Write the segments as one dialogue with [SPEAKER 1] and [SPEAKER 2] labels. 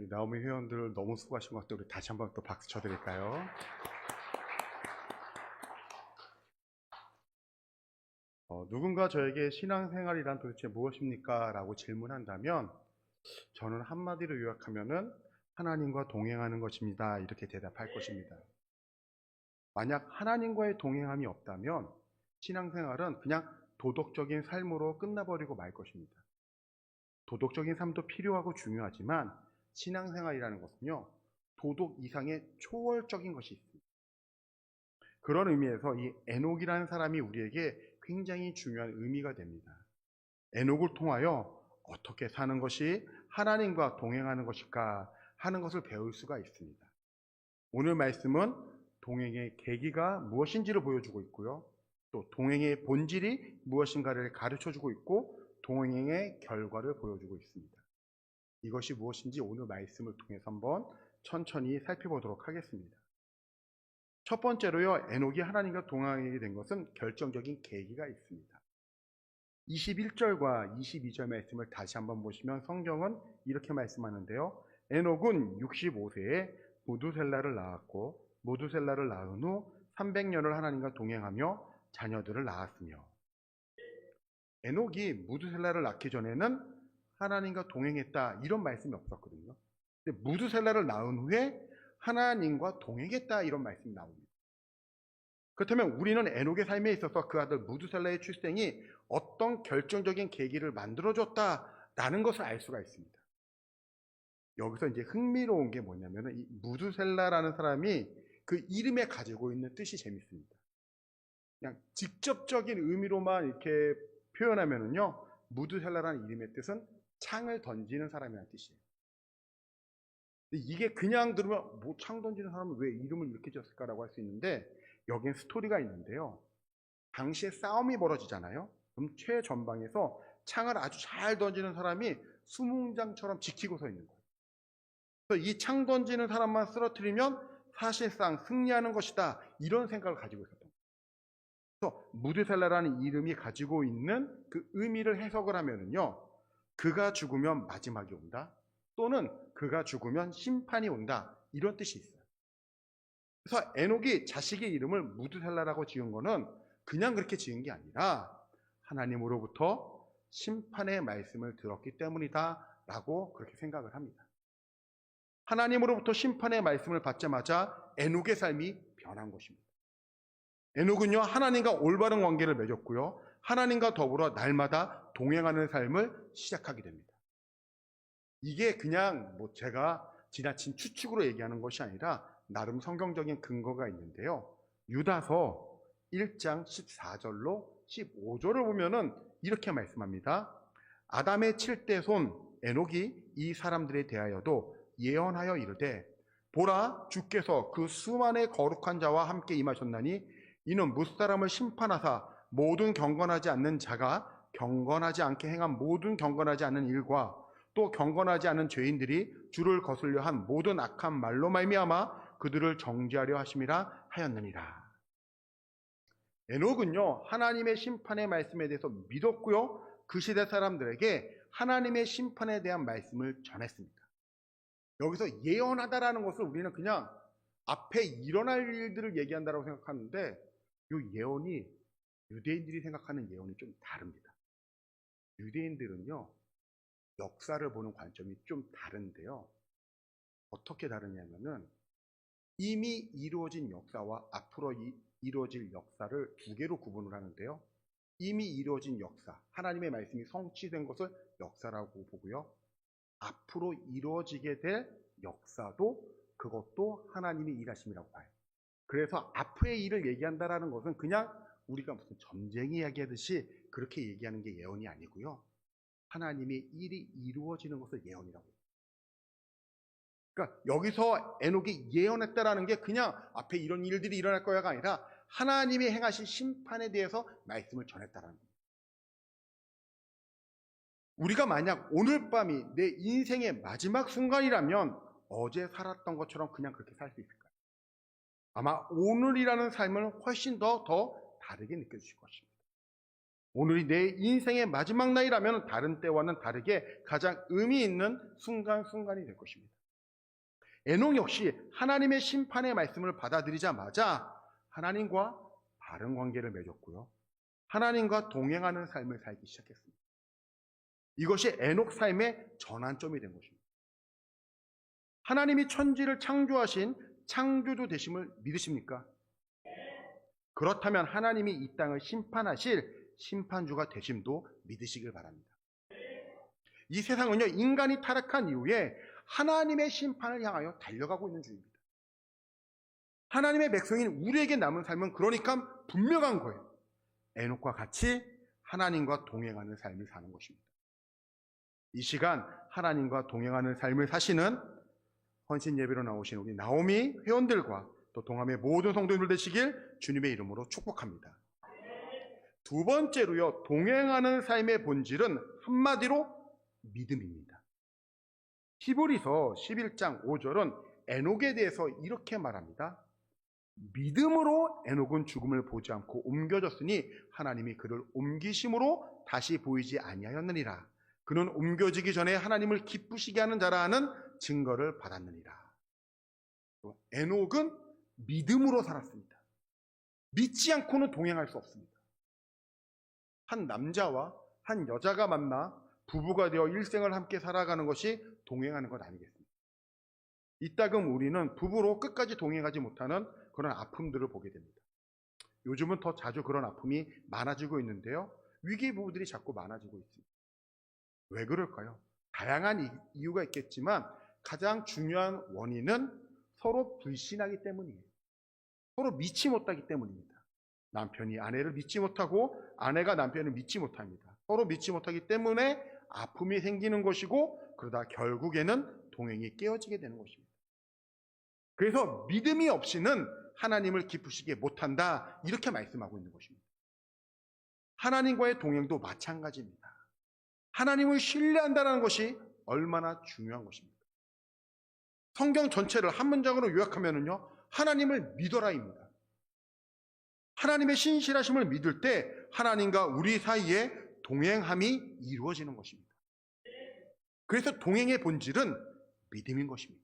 [SPEAKER 1] 우리 나오미 회원들 너무 수고하신 것 같아요. 우리 다시 한번 또 박수 쳐드릴까요? 누군가 저에게 신앙생활이란 도대체 무엇입니까? 라고 질문한다면 저는 한마디로 요약하면은 하나님과 동행하는 것입니다. 이렇게 대답할 것입니다. 만약 하나님과의 동행함이 없다면 신앙생활은 그냥 도덕적인 삶으로 끝나버리고 말 것입니다. 도덕적인 삶도 필요하고 중요하지만 신앙생활이라는 것은요, 도덕 이상의 초월적인 것이 있습니다. 그런 의미에서 이 에녹이라는 사람이 우리에게 굉장히 중요한 의미가 됩니다. 에녹을 통하여 어떻게 사는 것이 하나님과 동행하는 것일까 하는 것을 배울 수가 있습니다. 오늘 말씀은 동행의 계기가 무엇인지를 보여주고 있고요. 또 동행의 본질이 무엇인가를 가르쳐주고 있고 동행의 결과를 보여주고 있습니다. 이것이 무엇인지 오늘 말씀을 통해서 한번 천천히 살펴보도록 하겠습니다. 첫 번째로요, 에녹이 하나님과 동행하게 된 것은 결정적인 계기가 있습니다. 21절과 22절 말씀을 다시 한번 보시면 성경은 이렇게 말씀하는데요. 에녹은 65세에 무두셀라를 낳았고 무두셀라를 낳은 후 300년을 하나님과 동행하며 자녀들을 낳았으며. 에녹이 무두셀라를 낳기 전에는 하나님과 동행했다 이런 말씀이 없었거든요. 근데 무두셀라를 낳은 후에 하나님과 동행했다 이런 말씀이 나옵니다. 그렇다면 우리는 에녹의 삶에 있어서 그 아들 무두셀라의 출생이 어떤 결정적인 계기를 만들어줬다라는 것을 알 수가 있습니다. 여기서 이제 흥미로운 게 뭐냐면 이 무두셀라라는 사람이 그 이름에 가지고 있는 뜻이 재밌습니다. 그냥 직접적인 의미로만 이렇게 표현하면은요, 무두셀라라는 이름의 뜻은 창을 던지는 사람이라는 뜻이에요. 근데 이게 그냥 들으면 뭐 창 던지는 사람은 왜 이름을 이렇게 지었을까라고 할 수 있는데 여기엔 스토리가 있는데요. 당시에 싸움이 벌어지잖아요. 그럼 최전방에서 창을 아주 잘 던지는 사람이 수문장처럼 지키고 서 있는 거예요. 그래서 이 창 던지는 사람만 쓰러뜨리면 사실상 승리하는 것이다. 이런 생각을 가지고 있었던 거예요. 그래서 무드셀라라는 이름이 가지고 있는 그 의미를 해석을 하면은요, 그가 죽으면 마지막이 온다. 또는 그가 죽으면 심판이 온다. 이런 뜻이 있어요. 그래서 에녹이 자식의 이름을 무드셀라라고 지은 거는 그냥 그렇게 지은 게 아니라 하나님으로부터 심판의 말씀을 들었기 때문이다 라고 그렇게 생각을 합니다. 하나님으로부터 심판의 말씀을 받자마자 에녹의 삶이 변한 것입니다. 에녹은요, 하나님과 올바른 관계를 맺었고요, 하나님과 더불어 날마다 동행하는 삶을 시작하게 됩니다. 이게 그냥 뭐 제가 지나친 추측으로 얘기하는 것이 아니라 나름 성경적인 근거가 있는데요. 유다서 1장 14절로 15절을 보면은 이렇게 말씀합니다. 아담의 7대 손 에녹이 이 사람들에 대하여도 예언하여 이르되 보라 주께서 그 수만의 거룩한 자와 함께 임하셨나니 이는 무사람을 심판하사 모든 경건하지 않는 자가 경건하지 않게 행한 모든 경건하지 않은 일과 또 경건하지 않은 죄인들이 주를 거슬려 한 모든 악한 말로 말미암아 그들을 정죄하려 하심이라 하였느니라. 에녹은요, 하나님의 심판의 말씀에 대해서 믿었고요, 그 시대 사람들에게 하나님의 심판에 대한 말씀을 전했습니다. 여기서 예언하다라는 것을 우리는 그냥 앞에 일어날 일들을 얘기한다고 생각하는데 이 예언이 유대인들이 생각하는 예언이 좀 다릅니다. 유대인들은요, 역사를 보는 관점이 좀 다른데요. 어떻게 다르냐면은 이미 이루어진 역사와 앞으로 이루어질 역사를 두 개로 구분을 하는데요. 이미 이루어진 역사, 하나님의 말씀이 성취된 것을 역사라고 보고요. 앞으로 이루어지게 될 역사도 그것도 하나님의 일하심이라고 봐요. 그래서 앞의 일을 얘기한다라는 것은 그냥 우리가 무슨 점쟁이 이야기하듯이 그렇게 얘기하는 게 예언이 아니고요. 하나님의 일이 이루어지는 것을 예언이라고 해요. 그러니까 여기서 에녹이 예언했다라는 게 그냥 앞에 이런 일들이 일어날 거야가 아니라 하나님이 행하신 심판에 대해서 말씀을 전했다라는 거예요. 우리가 만약 오늘 밤이 내 인생의 마지막 순간이라면 어제 살았던 것처럼 그냥 그렇게 살 수 있을까요? 아마 오늘이라는 삶을 훨씬 더 다르게 느껴지실 것입니다. 오늘이 내 인생의 마지막 날이라면 다른 때와는 다르게 가장 의미 있는 순간순간이 될 것입니다. 에녹 역시 하나님의 심판의 말씀을 받아들이자마자 하나님과 바른 관계를 맺었고요. 하나님과 동행하는 삶을 살기 시작했습니다. 이것이 에녹 삶의 전환점이 된 것입니다. 하나님이 천지를 창조하신 창조주 되심을 믿으십니까? 그렇다면 하나님이 이 땅을 심판하실 심판주가 되심도 믿으시길 바랍니다. 이 세상은요, 인간이 타락한 이후에 하나님의 심판을 향하여 달려가고 있는 중입니다. 하나님의 백성인 우리에게 남은 삶은 그러니까 분명한 거예요. 에녹과 같이 하나님과 동행하는 삶을 사는 것입니다. 이 시간 하나님과 동행하는 삶을 사시는 헌신 예배로 나오신 우리 나오미 회원들과 또 동함의 모든 성도님들 되시길 주님의 이름으로 축복합니다. 두 번째로요, 동행하는 삶의 본질은 한마디로 믿음입니다. 히브리서 11장 5절은 에녹에 대해서 이렇게 말합니다. 믿음으로 에녹은 죽음을 보지 않고 옮겨졌으니 하나님이 그를 옮기심으로 다시 보이지 아니하였느니라. 그는 옮겨지기 전에 하나님을 기쁘시게 하는 자라 하는 증거를 받았느니라. 에녹은 믿음으로 살았습니다. 믿지 않고는 동행할 수 없습니다. 한 남자와 한 여자가 만나 부부가 되어 일생을 함께 살아가는 것이 동행하는 것 아니겠습니까? 이따금 우리는 부부로 끝까지 동행하지 못하는 그런 아픔들을 보게 됩니다. 요즘은 더 자주 그런 아픔이 많아지고 있는데요. 위기 부부들이 자꾸 많아지고 있습니다. 왜 그럴까요? 다양한 이유가 있겠지만 가장 중요한 원인은 서로 불신하기 때문이에요. 서로 믿지 못하기 때문입니다. 남편이 아내를 믿지 못하고 아내가 남편을 믿지 못합니다. 서로 믿지 못하기 때문에 아픔이 생기는 것이고 그러다 결국에는 동행이 깨어지게 되는 것입니다. 그래서 믿음이 없이는 하나님을 기쁘시게 못한다, 이렇게 말씀하고 있는 것입니다. 하나님과의 동행도 마찬가지입니다. 하나님을 신뢰한다는 것이 얼마나 중요한 것입니까? 성경 전체를 한 문장으로 요약하면요, 하나님을 믿어라입니다. 하나님의 신실하심을 믿을 때 하나님과 우리 사이에 동행함이 이루어지는 것입니다. 그래서 동행의 본질은 믿음인 것입니다.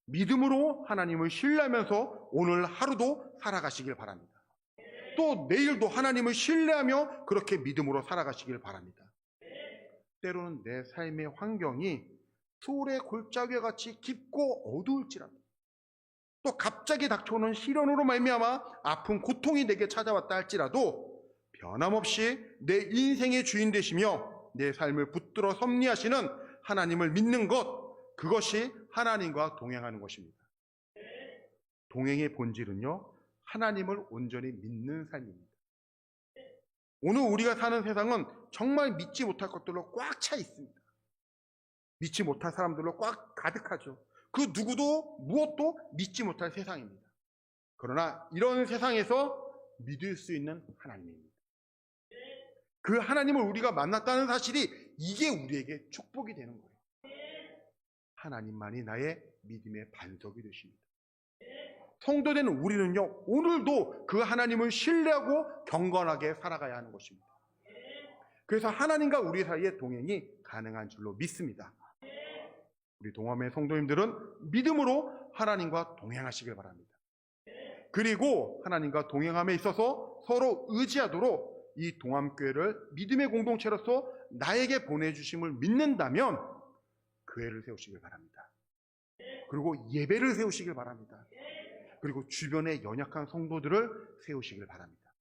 [SPEAKER 1] 믿음으로 하나님을 신뢰하면서 오늘 하루도 살아가시길 바랍니다. 또 내일도 하나님을 신뢰하며 그렇게 믿음으로 살아가시길 바랍니다. 때로는 내 삶의 환경이 소울의 골짜기 같이 깊고 어두울지라도, 또 갑자기 닥쳐오는 시련으로 말미암아 아픈 고통이 내게 찾아왔다 할지라도 변함없이 내 인생의 주인 되시며 내 삶을 붙들어 섭리하시는 하나님을 믿는 것, 그것이 하나님과 동행하는 것입니다. 동행의 본질은요, 하나님을 온전히 믿는 삶입니다. 오늘 우리가 사는 세상은 정말 믿지 못할 것들로 꽉 차 있습니다. 믿지 못할 사람들로 꽉 가득하죠. 그 누구도 무엇도 믿지 못할 세상입니다. 그러나 이런 세상에서 믿을 수 있는 하나님입니다. 그 하나님을 우리가 만났다는 사실이 이게 우리에게 축복이 되는 거예요. 하나님만이 나의 믿음의 반석이 되십니다. 성도된 우리는요, 오늘도 그 하나님을 신뢰하고 경건하게 살아가야 하는 것입니다. 그래서 하나님과 우리 사이의 동행이 가능한 줄로 믿습니다. 우리 동함의 성도님들은 믿음으로 하나님과 동행하시길 바랍니다. 그리고 하나님과 동행함에 있어서 서로 의지하도록 이 동함교회를 믿음의 공동체로서 나에게 보내주심을 믿는다면 교회를 세우시길 바랍니다. 그리고 예배를 세우시길 바랍니다. 그리고 주변의 연약한 성도들을 세우시길 바랍니다.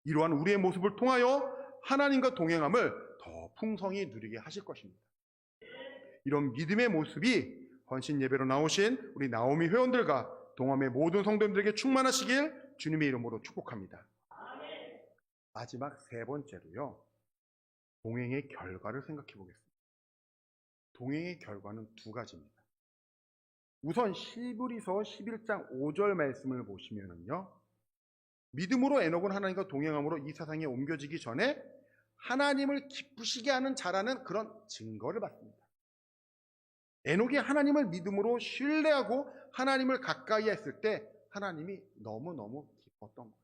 [SPEAKER 1] 이러한 우리의 모습을 통하여 하나님과 동행함을 더 풍성히 누리게 하실 것입니다. 이런 믿음의 모습이 헌신 예배로 나오신 우리 나오미 회원들과 동함의 모든 성도님들에게 충만하시길 주님의 이름으로 축복합니다. 마지막 세 번째로요, 동행의 결과를 생각해 보겠습니다. 동행의 결과는 두 가지입니다. 우선 히브리서 11장 5절 말씀을 보시면은요, 믿음으로 에녹은 하나님과 동행함으로 이 세상에 옮겨지기 전에 하나님을 기쁘시게 하는 자라는 그런 증거를 받습니다. 에녹이 하나님을 믿음으로 신뢰하고 하나님을 가까이 했을 때 하나님이 너무너무 기뻤던 거예요.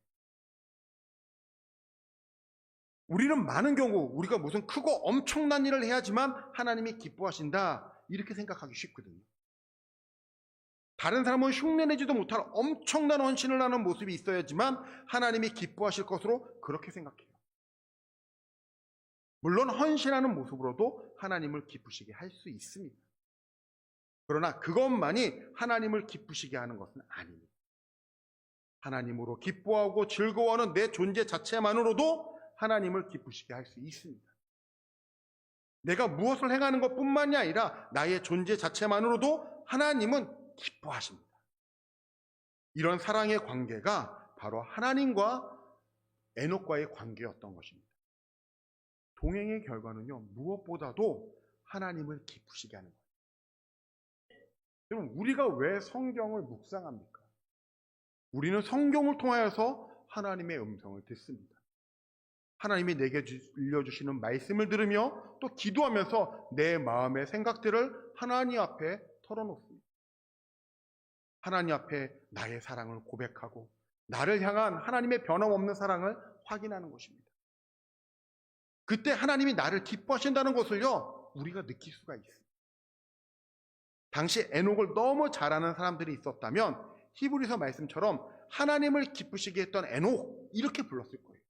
[SPEAKER 1] 우리는 많은 경우 우리가 무슨 크고 엄청난 일을 해야지만 하나님이 기뻐하신다, 이렇게 생각하기 쉽거든요. 다른 사람은 흉내내지도 못할 엄청난 헌신을 하는 모습이 있어야지만 하나님이 기뻐하실 것으로 그렇게 생각해요. 물론 헌신하는 모습으로도 하나님을 기쁘시게 할 수 있습니다. 그러나 그것만이 하나님을 기쁘시게 하는 것은 아닙니다. 하나님으로 기뻐하고 즐거워하는 내 존재 자체만으로도 하나님을 기쁘시게 할 수 있습니다. 내가 무엇을 행하는 것뿐만이 아니라 나의 존재 자체만으로도 하나님은 기뻐하십니다. 이런 사랑의 관계가 바로 하나님과 에녹과의 관계였던 것입니다. 동행의 결과는요, 무엇보다도 하나님을 기쁘시게 하는 거예요. 여러분, 우리가 왜 성경을 묵상합니까? 우리는 성경을 통하여서 하나님의 음성을 듣습니다. 하나님이 내게 들려주시는 말씀을 들으며 또 기도하면서 내 마음의 생각들을 하나님 앞에 털어놓습니다. 하나님 앞에 나의 사랑을 고백하고 나를 향한 하나님의 변함없는 사랑을 확인하는 것입니다. 그때 하나님이 나를 기뻐하신다는 것을요, 우리가 느낄 수가 있습니다. 당시 에녹을 너무 잘 아는 사람들이 있었다면 히브리서 말씀처럼 하나님을 기쁘시게 했던 에녹, 이렇게 불렀을 거예요.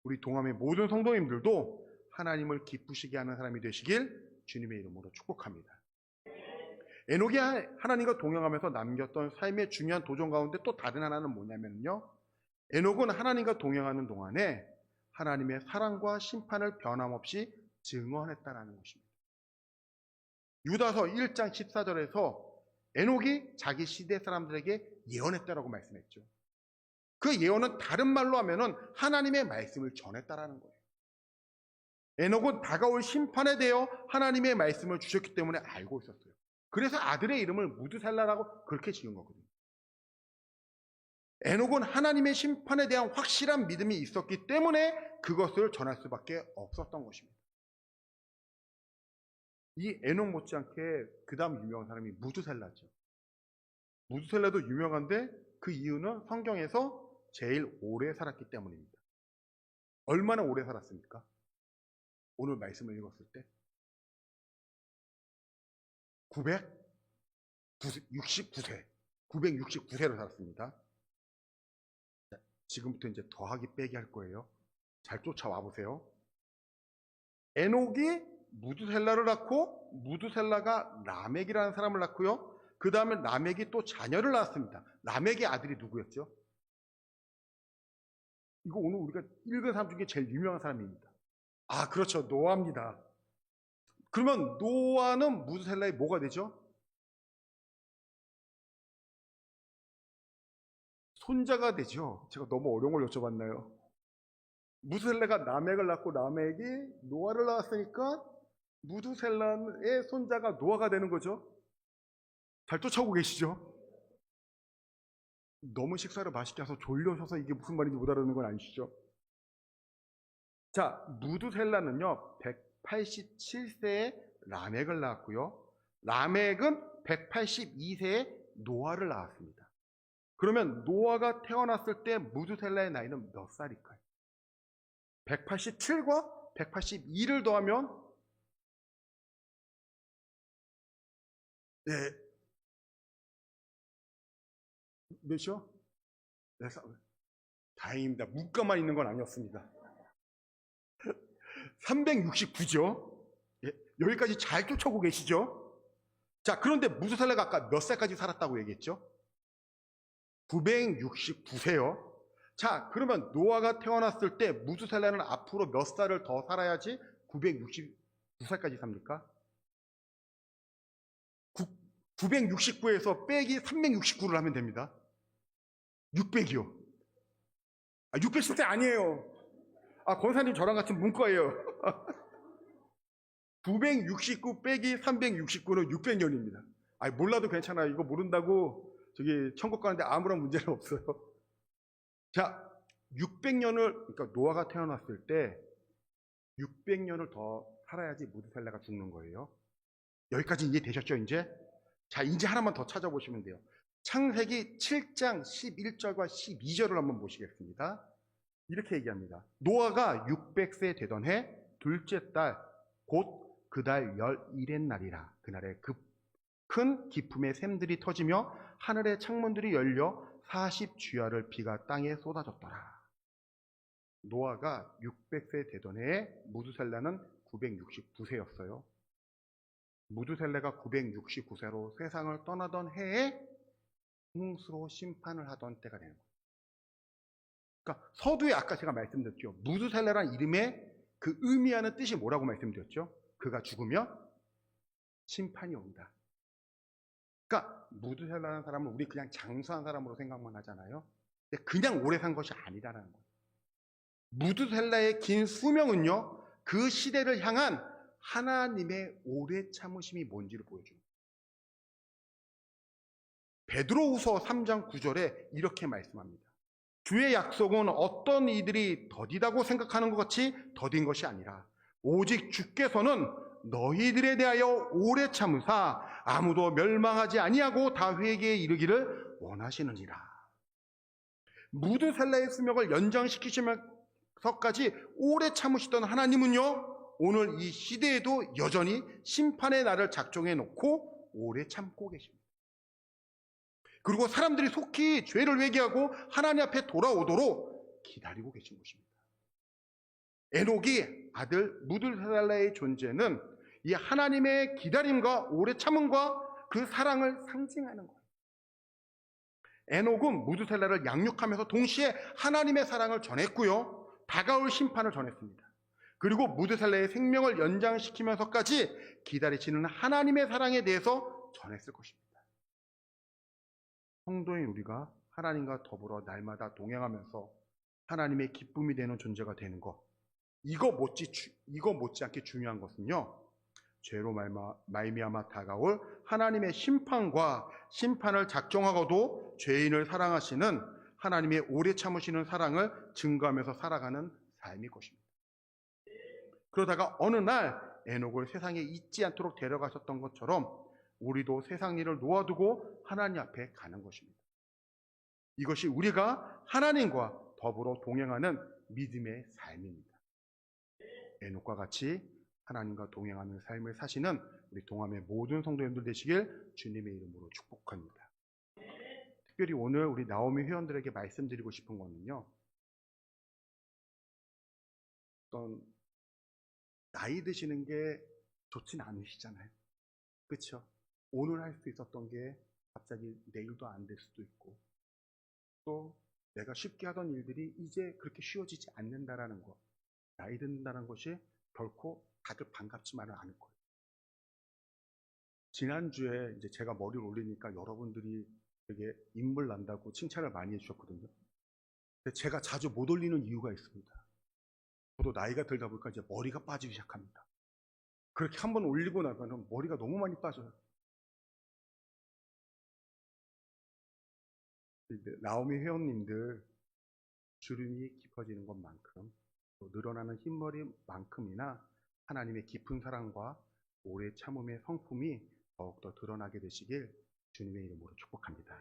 [SPEAKER 1] 우리 동암의 모든 성도님들도 하나님을 기쁘시게 하는 사람이 되시길 주님의 이름으로 축복합니다. 에녹이 하나님과 동행하면서 남겼던 삶의 중요한 도전 가운데 또 다른 하나는 뭐냐면요, 에녹은 하나님과 동행하는 동안에 하나님의 사랑과 심판을 변함없이 증언했다라는 것입니다. 유다서 1장 14절에서 에녹이 자기 시대 사람들에게 예언했다라고 말씀했죠. 그 예언은 다른 말로 하면은 하나님의 말씀을 전했다라는 거예요. 에녹은 다가올 심판에 대해 하나님의 말씀을 주셨기 때문에 알고 있었어요. 그래서 아들의 이름을 무드셀라라고 그렇게 지은 거거든요. 에녹은 하나님의 심판에 대한 확실한 믿음이 있었기 때문에 그것을 전할 수밖에 없었던 것입니다. 이 에녹 못지않게 그 다음 유명한 사람이 무드셀라죠. 무드셀라도 유명한데 그 이유는 성경에서 제일 오래 살았기 때문입니다. 얼마나 오래 살았습니까? 오늘 말씀을 읽었을 때 969세로 살았습니다. 자, 지금부터 이제 더하기 빼기 할 거예요. 잘 쫓아와 보세요. 에녹이 무드셀라를 낳고 무드셀라가 라멕이라는 사람을 낳고요. 그 다음에 라멕이 또 자녀를 낳았습니다. 라멕의 아들이 누구였죠? 이거 오늘 우리가 읽은 사람 중에 제일 유명한 사람입니다. 아, 그렇죠. 노아입니다. 그러면 노아는 무드셀라의 뭐가 되죠? 손자가 되죠. 제가 너무 어려운 걸 여쭤봤나요? 무드셀라가 라멕을 낳고 라멕이 노아를 낳았으니까 무드셀라의 손자가 노아가 되는 거죠. 잘 쫓아오고 계시죠? 너무 식사를 맛있게 해서 졸려셔서 이게 무슨 말인지 못 알아듣는 건 아니시죠? 자, 무드셀라는요 187세에 라멕을 낳았고요, 라멕은 182세에 노아를 낳았습니다. 그러면 노아가 태어났을 때 무드셀라의 나이는 몇 살일까요? 187과 182를 더하면 네, 몇이요? 4살. 다행입니다. 문과만 있는 건 아니었습니다. 369죠. 예, 여기까지 잘 쫓아오고 계시죠? 자, 그런데 무드셀라가 아까 몇 살까지 살았다고 얘기했죠? 969세요. 자, 그러면 노아가 태어났을 때 무드셀라는 앞으로 몇 살을 더 살아야지 969살까지 삽니까? 969에서 빼기 369를 하면 됩니다. 600이요. 아, 610세 아니에요. 아, 권사님 저랑 같은 문과예요. 969 빼기 369는 600년입니다. 아, 몰라도 괜찮아요. 이거 모른다고 저기 천국 가는데 아무런 문제는 없어요. 자, 600년을, 그러니까 노아가 태어났을 때 600년을 더 살아야지 무드셀라가 죽는 거예요. 여기까지 이해되셨죠, 이제? 자, 이제 하나만 더 찾아보시면 돼요. 창세기 7장 11절과 12절을 한번 보시겠습니다. 이렇게 얘기합니다. 노아가 600세 되던 해 둘째 달 곧 그 달 11의 날이라. 그날에 큰 기품의 샘들이 터지며 하늘의 창문들이 열려 40주야를 비가 땅에 쏟아졌더라. 노아가 600세 되던 해에 무두셀라는 969세였어요. 무두셀라가 969세로 세상을 떠나던 해에 홍수로 심판을 하던 때가 되는 거예요. 그러니까 서두에 아까 제가 말씀드렸죠. 무두셀라라는 이름의 그 의미하는 뜻이 뭐라고 말씀드렸죠? 그가 죽으면 심판이 온다. 그러니까 무두셀라라는 사람은 우리 그냥 장수한 사람으로 생각만 하잖아요. 근데 그냥 오래 산 것이 아니다라는 거예요. 무두셀라의 긴 수명은요, 그 시대를 향한 하나님의 오래 참으심이 뭔지를 보여줍니다. 베드로후서 3장 9절에 이렇게 말씀합니다. 주의 약속은 어떤 이들이 더디다고 생각하는 것 같이 더딘 것이 아니라 오직 주께서는 너희들에 대하여 오래 참으사 아무도 멸망하지 아니하고 다 회개에 이르기를 원하시느니라. 무두셀라의 수명을 연장시키시면서까지 오래 참으시던 하나님은요, 오늘 이 시대에도 여전히 심판의 날을 작정해 놓고 오래 참고 계십니다. 그리고 사람들이 속히 죄를 회개하고 하나님 앞에 돌아오도록 기다리고 계신 것입니다. 에녹이 아들 무두셀라의 존재는 이 하나님의 기다림과 오래 참음과 그 사랑을 상징하는 거예요. 에녹은 무두셀라를 양육하면서 동시에 하나님의 사랑을 전했고요, 다가올 심판을 전했습니다. 그리고 무두셀라의 생명을 연장시키면서까지 기다리시는 하나님의 사랑에 대해서 전했을 것입니다. 성도인 우리가 하나님과 더불어 날마다 동행하면서 하나님의 기쁨이 되는 존재가 되는 것, 이거 못지않게 중요한 것은요, 죄로 말미암아 다가올 하나님의 심판과 심판을 작정하고도 죄인을 사랑하시는 하나님의 오래 참으시는 사랑을 증거하면서 살아가는 삶일 것입니다. 그러다가 어느 날 에녹을 세상에 잊지 않도록 데려가셨던 것처럼 우리도 세상 일을 놓아두고 하나님 앞에 가는 것입니다. 이것이 우리가 하나님과 더불어 동행하는 믿음의 삶입니다. 에녹과 같이 하나님과 동행하는 삶을 사시는 우리 동함의 모든 성도님들 되시길 주님의 이름으로 축복합니다. 특별히 오늘 우리 나오미 회원들에게 말씀드리고 싶은 거는요, 어떤 나이 드시는 게 좋진 않으시잖아요. 그렇죠? 오늘 할 수 있었던 게 갑자기 내일도 안 될 수도 있고, 또 내가 쉽게 하던 일들이 이제 그렇게 쉬워지지 않는다라는 것, 나이 든다는 것이 결코 다들 반갑지만은 않을 거예요. 지난주에 이제 제가 머리를 올리니까 여러분들이 되게 인물 난다고 칭찬을 많이 해주셨거든요. 근데 제가 자주 못 올리는 이유가 있습니다. 저도 나이가 들다 보니까 이제 머리가 빠지기 시작합니다. 그렇게 한번 올리고 나면은 머리가 너무 많이 빠져요. 나오미 회원님들 주름이 깊어지는 것만큼 또 늘어나는 흰머리만큼이나 하나님의 깊은 사랑과 오래 참음의 성품이 더욱더 드러나게 되시길 주님의 이름으로 축복합니다.